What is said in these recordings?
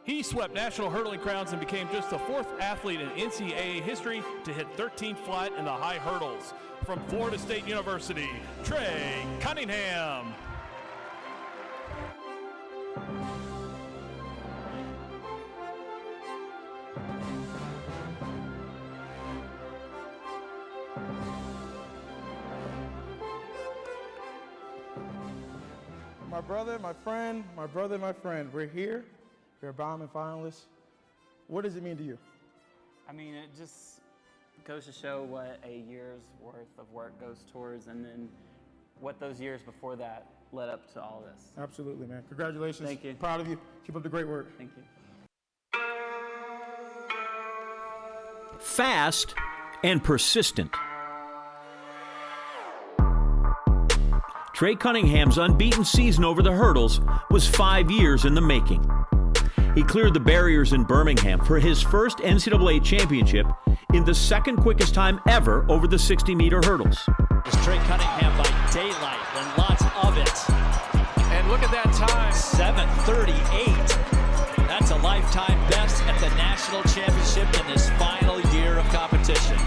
He swept national hurdling crowns and became just the fourth athlete in NCAA history to hit 13th flat in the high hurdles. From Florida State University, Trey Cunningham. My brother, my friend, we're here. We're Bowerman finalists. What does it mean to you? I mean, it just goes to show what a year's worth of work goes towards, and then what those years before that led up to all this. Absolutely, man. Congratulations. Thank you. Proud of you. Keep up the great work. Thank you. Fast and persistent. Trey Cunningham's unbeaten season over the hurdles was 5 years in the making. He cleared the barriers in Birmingham for his first NCAA championship in the second quickest time ever over the 60-meter hurdles. It's Trey Cunningham by daylight and lots of it. And look at that time. 7:38. That's a lifetime best at the national championship in this final year of competition.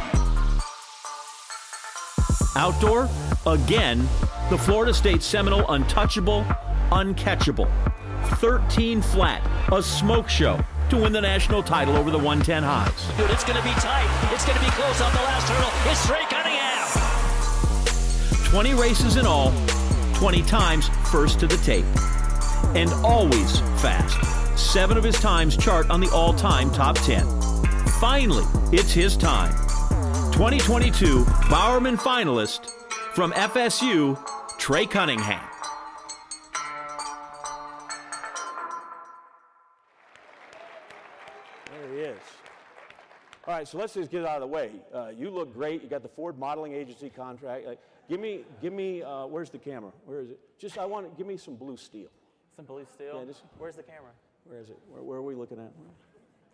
Outdoor, again, the Florida State Seminole untouchable, uncatchable. 13 flat, a smoke show to win the national title over the 110 highs. Dude, it's going to be tight. It's going to be close on the last hurdle. It's Trey Cunningham. 20 races in all, 20 times first to the tape. And always fast. 7 of his times chart on the all-time top 10. Finally, it's his time. 2022 Bowerman finalist from FSU, Trey Cunningham. There he is. All right, so let's just get it out of the way. You look great. You got the Ford Modeling Agency contract. Give me. Where's the camera? Where is it? Give me some blue steel. Some blue steel? Yeah, Where's the camera? Where is it? Where are we looking at?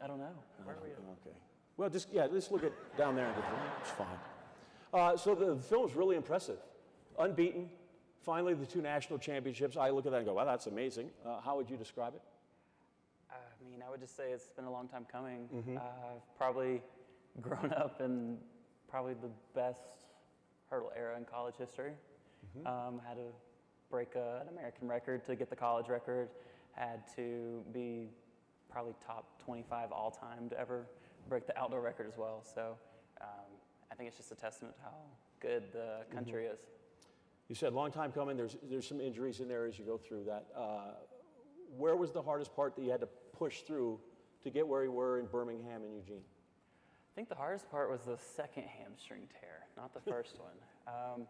I don't know. Where are we at? Okay. Well, let's look at down there. It's fine. So the film is really impressive. Unbeaten. Finally, the 2 national championships. I look at that and go, wow, that's amazing. How would you describe it? I mean, I would just say it's been a long time coming. I've probably grown up in probably the best hurdle era in college history. Had to break an American record to get the college record. Had to be probably top 25 all-time to ever break the outdoor record as well. So I think it's just a testament to how good the country is. You said long time coming. There's some injuries in there as you go through that. Where was the hardest part that you had to push through to get where you were in Birmingham and Eugene? I think the hardest part was the second hamstring tear, not the first one.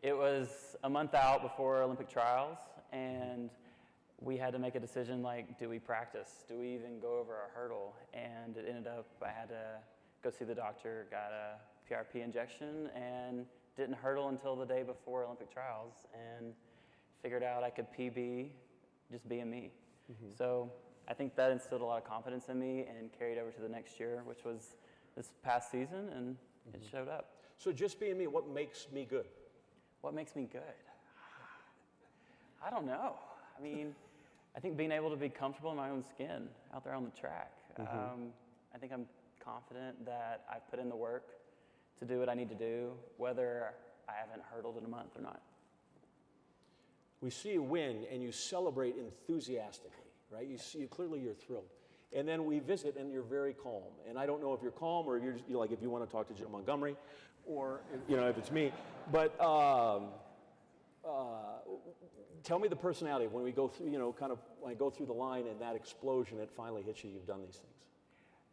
It was a month out before Olympic trials, and we had to make a decision like, do we practice? Do we even go over a hurdle? And it ended up I had to go see the doctor, got a PRP injection, and didn't hurdle until the day before Olympic trials, and figured out I could PB just being me. So I think that instilled a lot of confidence in me and carried over to the next year, which was this past season, and it showed up. So just being me, what makes me good? What makes me good? I don't know. I mean, I think being able to be comfortable in my own skin out there on the track. I think I'm confident that I've put in the work to do what I need to do, whether I haven't hurdled in a month or not. We see you win and you celebrate enthusiastically, right? Clearly you're thrilled. And then we visit and you're very calm. And I don't know if you're calm or if you're like, if you want to talk to Jim Montgomery or, if it's me. But tell me the personality when we go through, when I go through the line and that explosion, it finally hits you, you've done these things.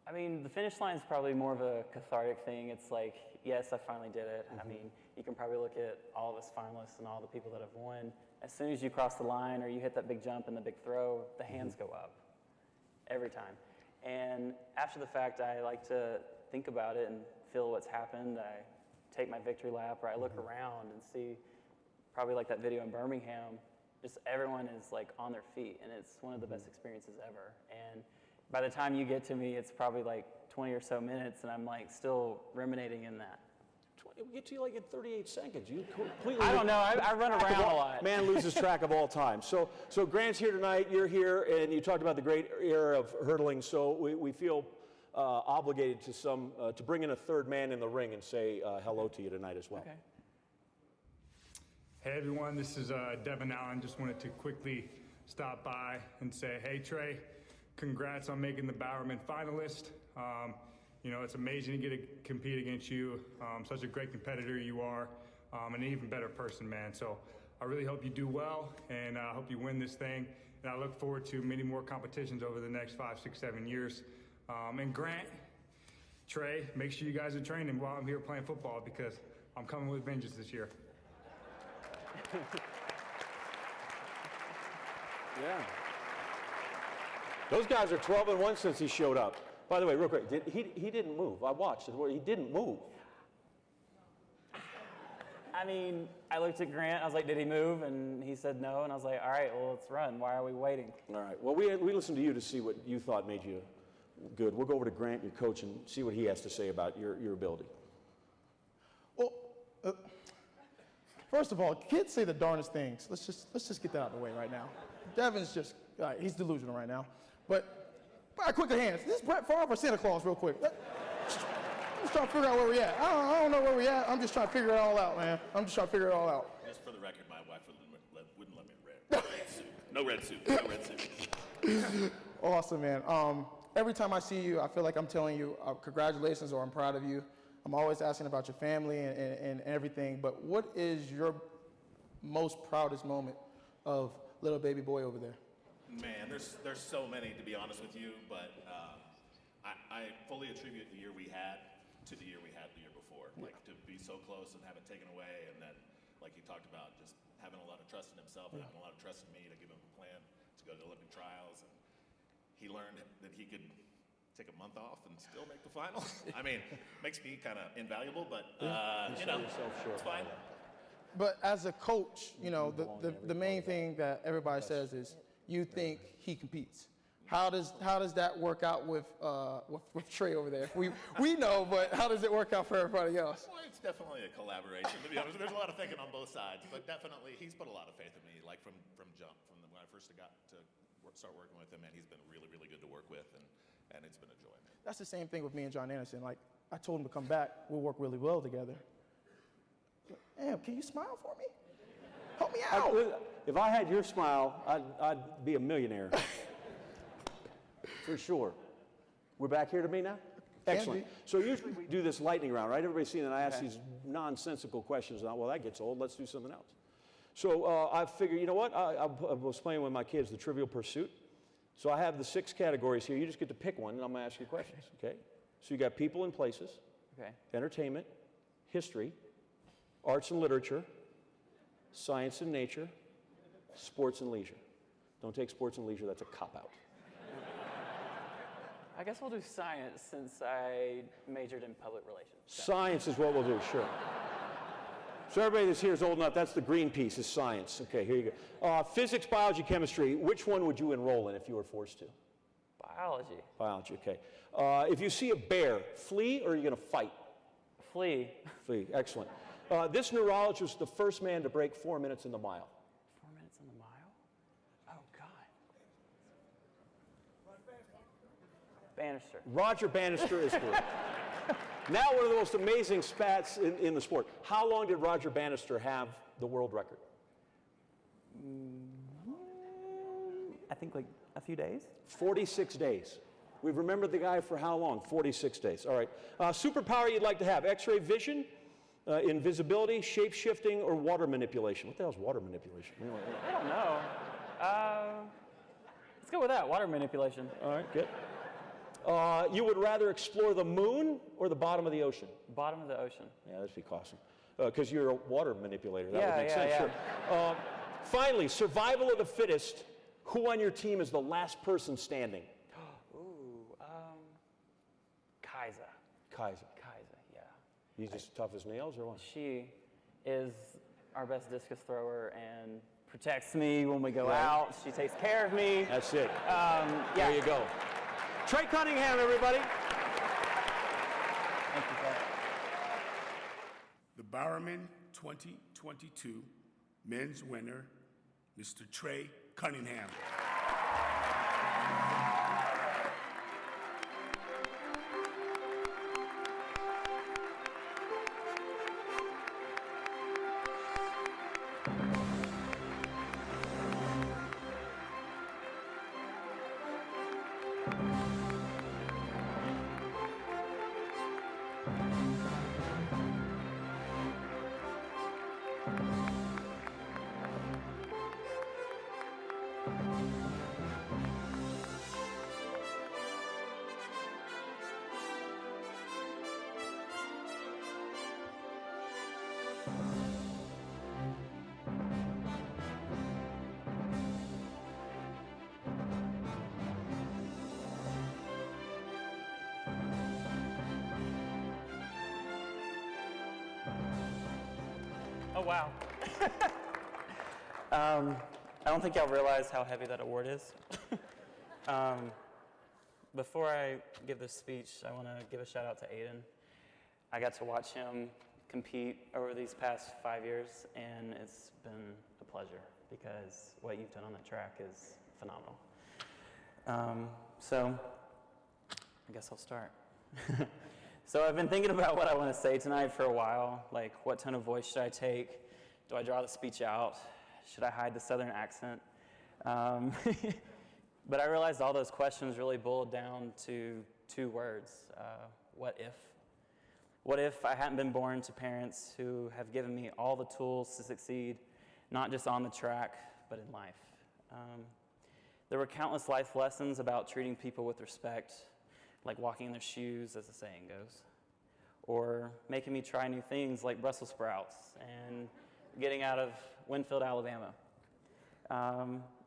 I mean, the finish line is probably more of a cathartic thing. It's like, yes, I finally did it. I mean, you can probably look at all of us finalists and all the people that have won. As soon as you cross the line or you hit that big jump and the big throw, the hands go up every time. And after the fact, I like to think about it and feel what's happened. I take my victory lap or I look around and see, probably like that video in Birmingham, just everyone is like on their feet, and it's one of the best experiences ever. And by the time you get to me, it's probably like 20 or so minutes, and I'm like still ruminating in that. We get to you like in 38 seconds. You completely. I don't know. I run around a lot. Man loses track of all time. So Grant's here tonight. You're here, and you talked about the great era of hurdling. So we feel obligated to bring in a third man in the ring and say hello to you tonight as well. Okay. Hey everyone, this is Devin Allen. Just wanted to quickly stop by and say, hey Trey, congrats on making the Bowerman finalist. You know, it's amazing to get to compete against you. Such a great competitor you are, and an even better person, man. So I really hope you do well, and I hope you win this thing. And I look forward to many more competitions over the next 5, 6, 7 years. And Grant, Trey, make sure you guys are training while I'm here playing football, because I'm coming with vengeance this year. Yeah. Those guys are 12-1 since he showed up. By the way, real quick, he didn't move. I watched it. He didn't move. I mean, I looked at Grant. I was like, did he move? And he said no. And I was like, all right, well, let's run. Why are we waiting? All right. Well, we listened to you to see what you thought made you good. We'll go over to Grant, your coach, and see what he has to say about your ability. Well, first of all, kids say the darndest things. Let's just get that out of the way right now. Devin's just, he's delusional right now. But by a quick of hands, this is Brett Favre or Santa Claus real quick. I'm just trying to figure out where we're at. I don't know where we're at. I'm just trying to figure it all out, man. I'm just trying to figure it all out. Just for the record, my wife wouldn't let me wear red suit. No red suit. No red suit. Awesome, man. Every time I see you, I feel like I'm telling you congratulations or I'm proud of you. I'm always asking about your family and everything, but what is your most proudest moment of little baby boy over there? Man, there's so many, to be honest with you, but I fully attribute the year we had to the year we had the year before. Like, to be so close and have it taken away, and then, like he talked about, just having a lot of trust in himself and having a lot of trust in me to give him a plan to go to the Olympic trials. And he learned that he could take a month off and still make the final. I mean, makes me kind of invaluable, but, you know, it's fine. But as a coach, you know, the main thing that everybody says is you think he competes. How does that work out with Trey over there? We know, but how does it work out for everybody else? Well, it's definitely a collaboration, to be honest. There's a lot of thinking on both sides, but definitely he's put a lot of faith in me, like from jump, when I first got to start working with him, and he's been really, really good to work with, and it's been a joy. That's the same thing with me and John Anderson. Like, I told him to come back. We'll work really well together. Damn, can you smile for me? Help me out. If I had your smile, I'd be a millionaire. For sure. We're back here to me now? Excellent. So usually we do this lightning round, right? Everybody's seen that I ask these nonsensical questions. Well, that gets old. Let's do something else. So I figured, you know what? I was playing with my kids, the Trivial Pursuit. So I have the 6 categories here. You just get to pick one, and I'm going to ask you questions, okay? So you got people and places, entertainment, history, arts and literature, science and nature, sports and leisure. Don't take sports and leisure. That's a cop-out. I guess we'll do science since I majored in public relations. Science is what we'll do, sure. So everybody that's here is old enough. That's the green piece is science. Okay, here you go. Physics, biology, chemistry. Which one would you enroll in if you were forced to? Biology. Biology, okay. If you see a bear, flee or are you going to fight? Flee. Flee, excellent. This neurologist was the first man to break 4 minutes in the mile. 4 minutes in the mile? Oh, God. Bannister. Roger Bannister is correct. Now one of the most amazing spats in the sport. How long did Roger Bannister have the world record? I think like a few days. 46 days. We've remembered the guy for how long? 46 days. All right. Superpower you'd like to have? X-ray vision, invisibility, shape-shifting, or water manipulation? What the hell is water manipulation? I don't know. Let's go with that, water manipulation. All right, good. You would rather explore the moon or the bottom of the ocean? Bottom of the ocean. Yeah, that'd be awesome. Because you're a water manipulator. That would make sense. Yeah. Sure. Finally, survival of the fittest. Who on your team is the last person standing? Kaiser. Yeah. He's just tough as nails, or what? She is our best discus thrower and protects me when we go out. She takes care of me. That's it. There you go. Trey Cunningham, everybody. Thank you, sir. Bowerman 2022 men's winner, Mr. Trey Cunningham. Oh, wow. I don't think y'all realize how heavy that award is. Before I give this speech, I want to give a shout out to Aiden. I got to watch him compete over these past 5 years, and it's been a pleasure because what you've done on that track is phenomenal. So I guess I'll start. So I've been thinking about what I want to say tonight for a while, like what tone of voice should I take? Do I draw the speech out? Should I hide the southern accent? But I realized all those questions really boiled down to two words, what if? What if I hadn't been born to parents who have given me all the tools to succeed, not just on the track, but in life? There were countless life lessons about treating people with respect, like walking in their shoes, as the saying goes, or making me try new things like Brussels sprouts and getting out of Winfield, Alabama.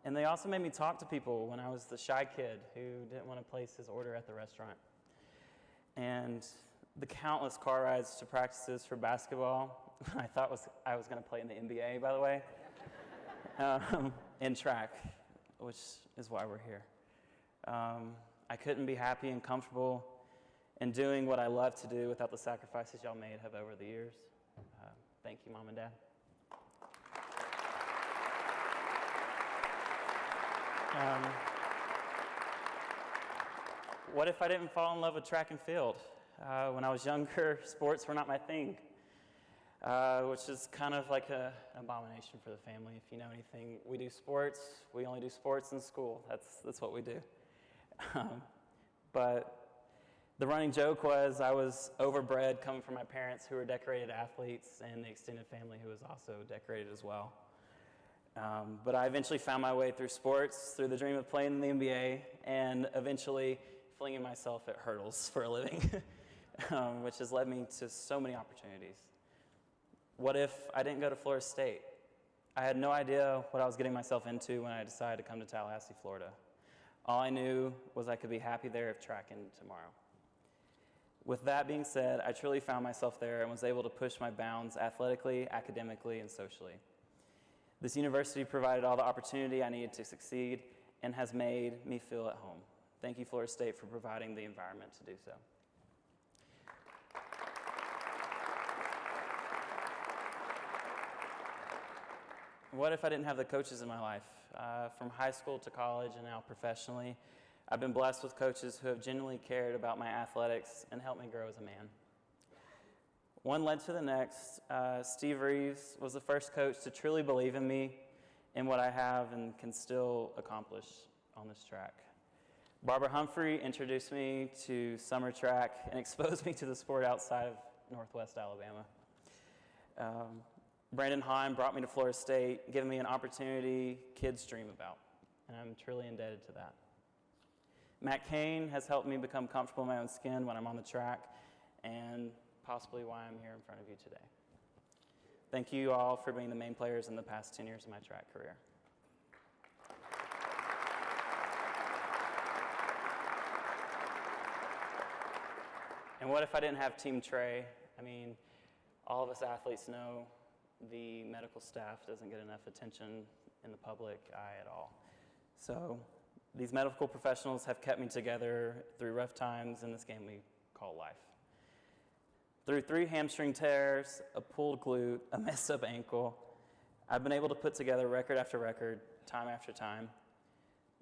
And they also made me talk to people when I was the shy kid who didn't want to place his order at the restaurant. And the countless car rides to practices for basketball, I thought I was going to play in the NBA, by the way, and track, which is why we're here. I couldn't be happy and comfortable in doing what I love to do without the sacrifices y'all made have over the years. Thank you, Mom and Dad. What if I didn't fall in love with track and field? When I was younger, sports were not my thing, which is kind of like an abomination for the family. If you know anything, we do sports. We only do sports in school. That's what we do. But the running joke was I was overbred coming from my parents who were decorated athletes and the extended family who was also decorated as well. But I eventually found my way through sports, through the dream of playing in the NBA, and eventually flinging myself at hurdles for a living, which has led me to so many opportunities. What if I didn't go to Florida State? I had no idea what I was getting myself into when I decided to come to Tallahassee, Florida. All I knew was I could be happy there if track ended tomorrow. With that being said, I truly found myself there and was able to push my bounds athletically, academically, and socially. This university provided all the opportunity I needed to succeed and has made me feel at home. Thank you, Florida State, for providing the environment to do so. What if I didn't have the coaches in my life? From high school to college and now professionally, I've been blessed with coaches who have genuinely cared about my athletics and helped me grow as a man. One led to the next. Steve Reeves was the first coach to truly believe in me and what I have and can still accomplish on this track. Barbara Humphrey introduced me to summer track and exposed me to the sport outside of Northwest Alabama. Brandon Heim brought me to Florida State, giving me an opportunity kids dream about, and I'm truly indebted to that. Matt Cain has helped me become comfortable in my own skin when I'm on the track, and possibly why I'm here in front of you today. Thank you all for being the main players in the past 10 years of my track career. And what if I didn't have Team Trey? I mean, all of us athletes know the medical staff doesn't get enough attention in the public eye at all. So these medical professionals have kept me together through rough times in this game we call life. Through 3 hamstring tears, a pulled glute, a messed up ankle, I've been able to put together record after record, time after time.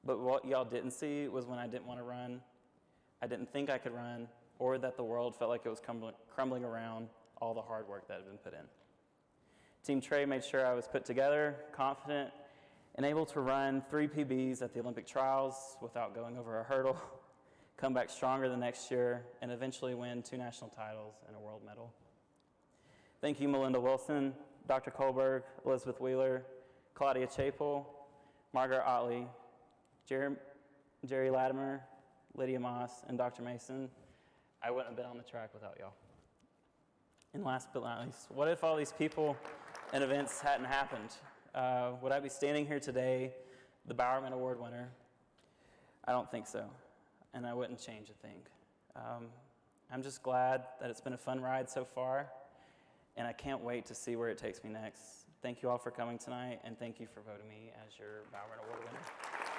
But what y'all didn't see was when I didn't want to run, I didn't think I could run, or that the world felt like it was crumbling around all the hard work that had been put in. Team Trey made sure I was put together, confident, and able to run 3 PBs at the Olympic trials without going over a hurdle, come back stronger the next year, and eventually win 2 national titles and a world medal. Thank you, Melinda Wilson, Dr. Kohlberg, Elizabeth Wheeler, Claudia Chapel, Margaret Otley, Jerry Latimer, Lydia Moss, and Dr. Mason. I wouldn't have been on the track without y'all. And last but not least, what if all these people and events hadn't happened? Would I be standing here today, the Bowerman Award winner? I don't think so, and I wouldn't change a thing. I'm just glad that it's been a fun ride so far, and I can't wait to see where it takes me next. Thank you all for coming tonight, and thank you for voting me as your Bowerman Award winner.